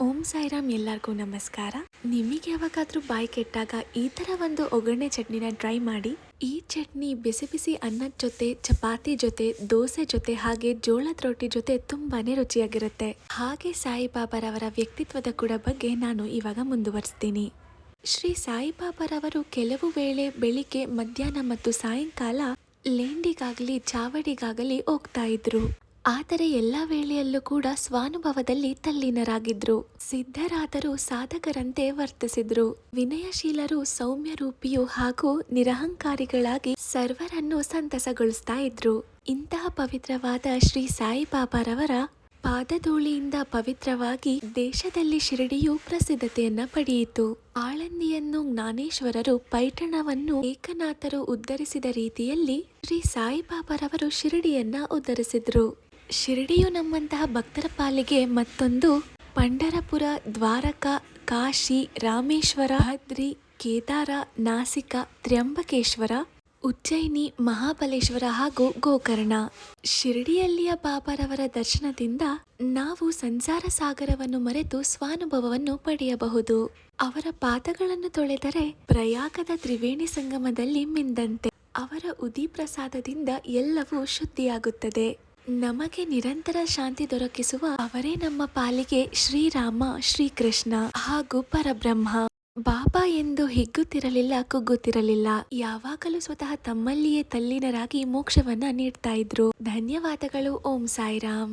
ಓಂ ಸಾಯಿರಾಮ್. ಎಲ್ಲರಿಗೂ ನಮಸ್ಕಾರ. ನಿಮಗೆ ಯಾವಾಗಾದ್ರೂ ಬಾಯಿ ಕೆಟ್ಟಾಗ ಈ ಥರ ಒಂದು ಒಗ್ಗರಣೆ ಚಟ್ನಿನ ಟ್ರೈ ಮಾಡಿ. ಈ ಚಟ್ನಿ ಬಿಸಿ ಬಿಸಿ ಅನ್ನದ ಜೊತೆ, ಚಪಾತಿ ಜೊತೆ, ದೋಸೆ ಜೊತೆ ಹಾಗೆ ಜೋಳದ ರೊಟ್ಟಿ ಜೊತೆ ತುಂಬಾನೇ ರುಚಿಯಾಗಿರುತ್ತೆ. ಹಾಗೆ ಸಾಯಿಬಾಬಾರವರ ವ್ಯಕ್ತಿತ್ವದ ಕೂಡ ಬಗ್ಗೆ ನಾನು ಇವಾಗ ಮುಂದುವರಿಸ್ತೀನಿ. ಶ್ರೀ ಸಾಯಿಬಾಬಾರವರು ಕೆಲವು ವೇಳೆ ಬೆಳಿಗ್ಗೆ, ಮಧ್ಯಾಹ್ನ ಮತ್ತು ಸಾಯಂಕಾಲ ಲೇಂಡಿಗಾಗಲಿ ಚಾವಡಿಗಾಗಲಿ ಹೋಗ್ತಾ ಇದ್ರು. ಆದರೆ ಎಲ್ಲ ವೇಳೆಯಲ್ಲೂ ಕೂಡ ಸ್ವಾನುಭವದಲ್ಲಿ ತಲ್ಲೀನರಾಗಿದ್ರು. ಸಿದ್ಧರಾದರೂ ಸಾಧಕರಂತೆ ವರ್ತಿಸಿದ್ರು. ವಿನಯಶೀಲರು, ಸೌಮ್ಯರೂಪಿಯು ಹಾಗೂ ನಿರಹಂಕಾರಿಗಳಾಗಿ ಸರ್ವರನ್ನು ಸಂತಸಗೊಳಿಸ್ತಾ ಇದ್ರು. ಇಂತಹ ಪವಿತ್ರವಾದ ಶ್ರೀ ಸಾಯಿಬಾಬಾರವರ ಪಾದಧೂಳಿಯಿಂದ ಪವಿತ್ರವಾಗಿ ದೇಶದಲ್ಲಿ ಶಿರಡಿಯು ಪ್ರಸಿದ್ಧತೆಯನ್ನ ಪಡೆಯಿತು. ಆಳಂದಿಯನ್ನು ಜ್ಞಾನೇಶ್ವರರು, ಪೈಠಣವನ್ನು ಏಕನಾಥರು ಉದ್ಧರಿಸಿದ ರೀತಿಯಲ್ಲಿ ಶ್ರೀ ಸಾಯಿಬಾಬಾರವರು ಶಿರಡಿಯನ್ನ ಉದ್ಧರಿಸಿದ್ರು. ಶಿರಡಿಯು ನಮ್ಮಂತಹ ಭಕ್ತರ ಪಾಲಿಗೆ ಮತ್ತೊಂದು ಪಂಢರಪುರ, ದ್ವಾರಕ, ಕಾಶಿ, ರಾಮೇಶ್ವರ, ಬದ್ರಿ, ಕೇದಾರ, ನಾಸಿಕ, ತ್ರ್ಯಂಬಕೇಶ್ವರ, ಉಜ್ಜಯಿನಿ, ಮಹಾಬಲೇಶ್ವರ ಹಾಗೂ ಗೋಕರ್ಣ. ಶಿರಡಿಯಲ್ಲಿಯ ಬಾಬಾರವರ ದರ್ಶನದಿಂದ ನಾವು ಸಂಸಾರ ಸಾಗರವನ್ನು ಮರೆತು ಸ್ವಾನುಭವವನ್ನು ಪಡೆಯಬಹುದು. ಅವರ ಪಾದಗಳನ್ನು ತೊಳೆದರೆ ಪ್ರಯಾಗದ ತ್ರಿವೇಣಿ ಸಂಗಮದಲ್ಲಿ ಮಿಂದಂತೆ. ಅವರ ಉದಿ ಪ್ರಸಾದದಿಂದ ಎಲ್ಲವೂ ಶುದ್ಧಿಯಾಗುತ್ತದೆ. ನಮಗೆ ನಿರಂತರ ಶಾಂತಿ ದೊರಕಿಸುವ ಅವರೇ ನಮ್ಮ ಪಾಲಿಗೆ ಶ್ರೀರಾಮ, ಶ್ರೀಕೃಷ್ಣ ಹಾಗೂ ಪರಬ್ರಹ್ಮ. ಬಾಬಾ ಎಂದು ಹಿಗ್ಗುತ್ತಿರಲಿಲ್ಲ, ಕುಗ್ಗುತ್ತಿರಲಿಲ್ಲ. ಯಾವಾಗಲೂ ಸ್ವತಃ ತಮ್ಮಲ್ಲಿಯೇ ತಲ್ಲೀನರಾಗಿ ಮೋಕ್ಷವನ್ನ ನೀಡ್ತಾ ಇದ್ರು. ಧನ್ಯವಾದಗಳು. ಓಂ ಸಾಯಿರಾಮ್.